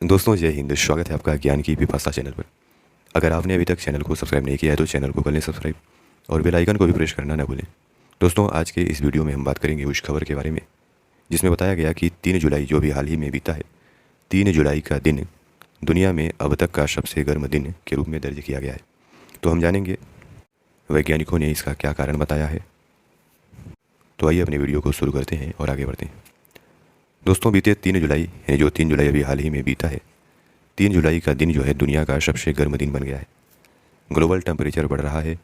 दोस्तों जय हिंद। स्वागत है आपका ज्ञान की पिपासा चैनल पर। अगर आपने अभी तक चैनल को सब्सक्राइब नहीं किया है तो चैनल को कर लें सब्सक्राइब और बेल आइकन को भी प्रेस करना ना भूलें। दोस्तों आज के इस वीडियो में हम बात करेंगे उस खबर के बारे में जिसमें बताया गया कि 3 जुलाई जो भी हाल ही में बीता है, 3 जुलाई का दिन दुनिया में अब तक का सबसे गर्म दिन के रूप में दर्ज किया गया है। तो हम जानेंगे वैज्ञानिकों ने इसका क्या कारण बताया है। तो आइए अपने वीडियो को शुरू करते हैं और आगे बढ़ते हैं। दोस्तों बीते 3 जुलाई है, जो 3 जुलाई अभी हाल ही में बीता है, 3 जुलाई का दिन जो है दुनिया का सबसे गर्म दिन बन गया है। ग्लोबल टेम्परेचर बढ़ रहा है।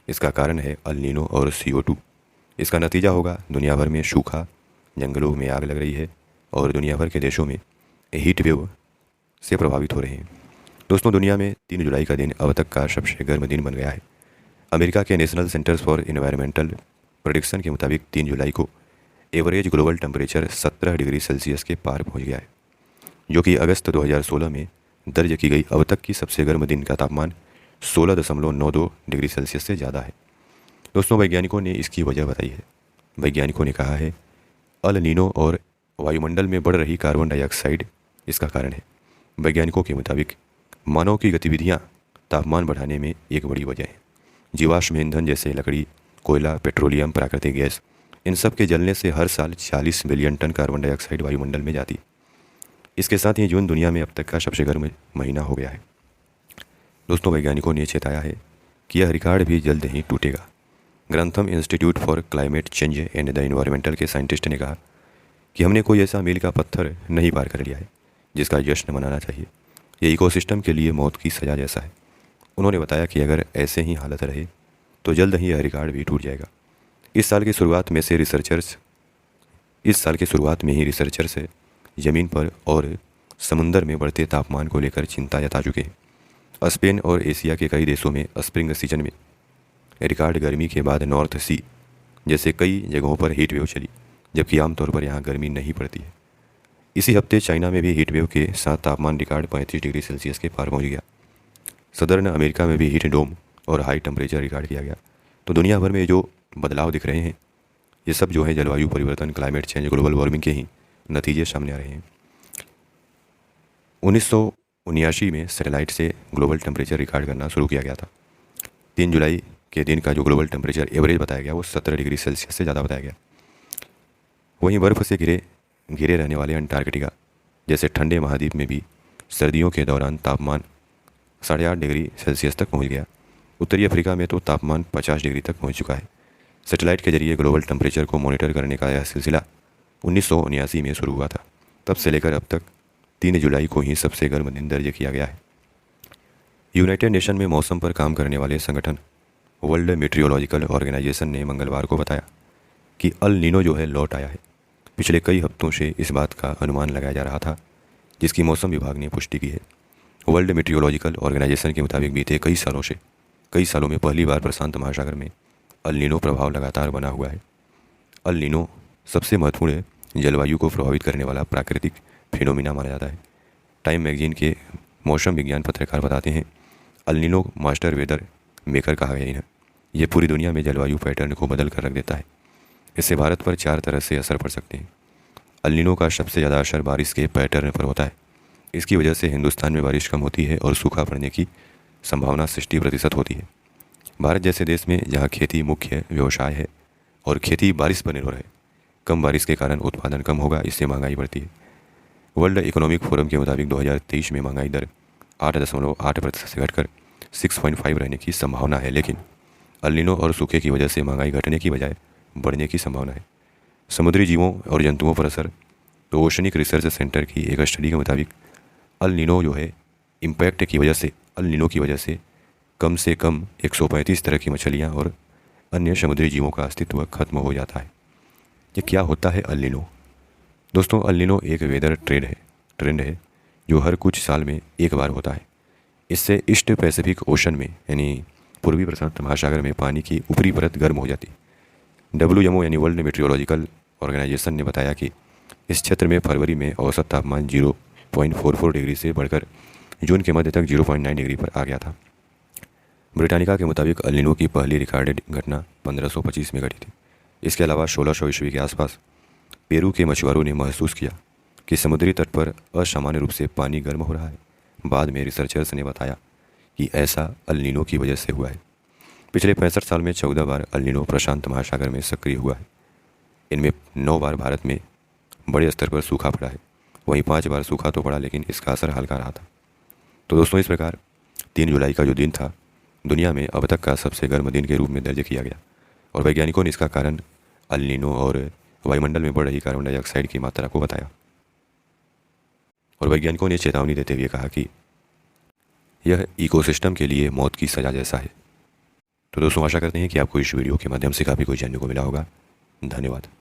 इसका कारण है अल नीनो और CO2। इसका नतीजा होगा दुनिया भर में सूखा, जंगलों में आग लग रही है और दुनिया भर के देशों में हीट वेव से प्रभावित हो रहे हैं। दोस्तों दुनिया में 3 जुलाई का दिन अब तक का सबसे गर्म दिन बन गया है। अमेरिका के national centres for environmental prediction के मुताबिक 3 जुलाई को average global temperature 17 degree Celsius के पार पहुंच गया है, जो कि अगस्त 2016 में दर्ज की गई अब तक की सबसे गर्म दिन का तापमान 16.92 डिग्री सेल्सियस से ज़्यादा है। दोस्तों वैज्ञानिकों ने इसकी वजह बताई है। वैज्ञानिकों ने कहा है अल नीनो और वायुमंडल में बढ़ रही कार्बन डाइऑक्साइड इसका कारण है। वैज्ञानिकों के मुताबिक मानव की गतिविधियाँ तापमान बढ़ाने में एक बड़ी वजह है। जीवाश्म ईंधन जैसे लकड़ी, कोयला, पेट्रोलियम, प्राकृतिक गैस, इन सब के जलने से हर साल 40 बिलियन टन कार्बन डाइऑक्साइड वायुमंडल में जाती है। इसके साथ ही जून दुनिया में अब तक का सबसे गर्म महीना हो गया है। दोस्तों वैज्ञानिकों ने चेताया है कि यह रिकॉर्ड भी जल्द ही टूटेगा। Grantham Institute for Climate Change and the Environmental के साइंटिस्ट ने कहा कि हमने कोई ऐसा मील का पत्थर नहीं पार कर लिया है जिसका जश्न मनाना चाहिए। ये इकोसिस्टम के लिए मौत की सज़ा जैसा है। उन्होंने बताया कि अगर ऐसे ही हालत रहे तो जल्द ही यह रिकॉर्ड भी टूट जाएगा। इस साल की शुरुआत में ही रिसर्चर्स ज़मीन पर और समुंदर में बढ़ते तापमान को लेकर चिंता जता चुके हैं। स्पेन और एशिया के कई देशों में स्प्रिंग सीजन में रिकॉर्ड गर्मी के बाद नॉर्थ सी जैसे कई जगहों पर हीट वेव चली, जबकि आमतौर पर यहाँ गर्मी नहीं पड़ती है। इसी हफ्ते चाइना में भी हीट वेव के साथ तापमान रिकॉर्ड 35 डिग्री सेल्सियस के पार पहुँच गया। सदर्न अमेरिका में भी हीट डोम और हाई टेम्परेचर रिकॉर्ड किया गया। तो दुनिया भर में जो बदलाव दिख रहे हैं ये सब जो है जलवायु परिवर्तन, क्लाइमेट चेंज, ग्लोबल वार्मिंग के ही नतीजे सामने आ रहे हैं। 1979 में सैटेलाइट से ग्लोबल टेम्परेचर रिकॉर्ड करना शुरू किया गया था। 3 जुलाई के दिन का जो ग्लोबल टेम्परेचर एवरेज बताया गया वो 17 डिग्री सेल्सियस से ज़्यादा बताया गया। वहीं बर्फ़ से घिरे रहने वाले अंटार्कटिका जैसे ठंडे महाद्वीप में भी सर्दियों के दौरान तापमान 8.5 डिग्री सेल्सियस तक पहुँच गया। उत्तरी अफ्रीका में तो तापमान 50 डिग्री तक पहुँच चुका है। सैटेलाइट के जरिए ग्लोबल टेम्परेचर को मॉनिटर करने का यह सिलसिला 1979 में शुरू हुआ था। तब से लेकर अब तक 3 जुलाई को ही सबसे गर्म दिन दर्ज किया गया है। यूनाइटेड नेशन में मौसम पर काम करने वाले संगठन वर्ल्ड मेट्रियोलॉजिकल ऑर्गेनाइजेशन ने मंगलवार को बताया कि अल नीनो जो है लौट आया है। पिछले कई हफ्तों से इस बात का अनुमान लगाया जा रहा था, जिसकी मौसम विभाग ने पुष्टि की है। वर्ल्ड मेट्रियोलॉजिकल ऑर्गेनाइजेशन के मुताबिक बीते कई सालों में पहली बार प्रशांत महासागर में अल नीनो प्रभाव लगातार बना हुआ है। अल नीनो सबसे महत्वपूर्ण जलवायु को प्रभावित करने वाला प्राकृतिक फिनोमिना माना जाता है। टाइम मैगजीन के मौसम विज्ञान पत्रकार बताते हैं El Nino master weather maker कहा गया है। ये पूरी दुनिया में जलवायु पैटर्न को बदल कर रख देता है। इससे भारत पर 4 तरह से असर पड़ सकते हैं। अल नीनो का सबसे ज़्यादा असर बारिश के पैटर्न पर होता है। इसकी वजह से हिंदुस्तान में बारिश कम होती है और सूखा पड़ने की संभावना 60% होती है। भारत जैसे देश में जहाँ खेती मुख्य व्यवसाय है और खेती बारिश पर निर्भर है, कम बारिश के कारण उत्पादन कम होगा, इससे महंगाई बढ़ती है। वर्ल्ड इकोनॉमिक फोरम के मुताबिक 2023 में महंगाई दर 8.8% से घटकर 6.5 रहने की संभावना है, लेकिन अल नीनो और सूखे की वजह से महंगाई घटने की बजाय बढ़ने की संभावना है। समुद्री जीवों और जंतुओं पर असर। तो ओशनिक रिसर्च सेंटर की एक स्टडी के मुताबिक अल नीनो की वजह से कम 135 तरह की मछलियाँ और अन्य समुद्री जीवों का अस्तित्व खत्म हो जाता है। ये क्या होता है अल नीनो? दोस्तों अल नीनो एक वेदर ट्रेंड है जो हर कुछ साल में एक बार होता है। इससे ईस्ट पैसिफिक ओशन में यानी पूर्वी प्रशांत महासागर में पानी की ऊपरी परत गर्म हो जाती है। WMO यानी वर्ल्ड मेट्रियोलॉजिकल ऑर्गेनाइजेशन ने बताया कि इस क्षेत्र में फरवरी में औसत तापमान 0.44 डिग्री से बढ़कर जून के मध्य तक 0.9 डिग्री पर आ गया था। ब्रिटानिका के मुताबिक अल नीनो की पहली रिकॉर्डेड घटना 1525 में घटी थी। इसके अलावा 1600 ईस्वी के आसपास पेरू के मछुआरों ने महसूस किया कि समुद्री तट पर असामान्य रूप से पानी गर्म हो रहा है। बाद में रिसर्चर्स ने बताया कि ऐसा अल नीनो की वजह से हुआ है। पिछले 65 साल में 14 बार अल नीनो प्रशांत महासागर में सक्रिय हुआ है। इनमें 9 बार भारत में बड़े स्तर पर सूखा पड़ा है। वहीं 5 बार सूखा तो पड़ा, लेकिन इसका असर हल्का रहा था। तो दोस्तों, इस प्रकार 3 जुलाई का जो दिन था, दुनिया में अब तक का सबसे गर्म दिन के रूप में दर्ज किया गया। और वैज्ञानिकों ने इसका कारण अल नीनो और वायुमंडल में बढ़ रही कार्बन डाइऑक्साइड की मात्रा को बताया। और वैज्ञानिकों ने चेतावनी देते हुए कहा कि यह इकोसिस्टम के लिए मौत की सज़ा जैसा है। तो दोस्तों, आशा करते हैं कि आपको इस वीडियो के माध्यम से काफ़ी कुछ जानने को मिला होगा। धन्यवाद।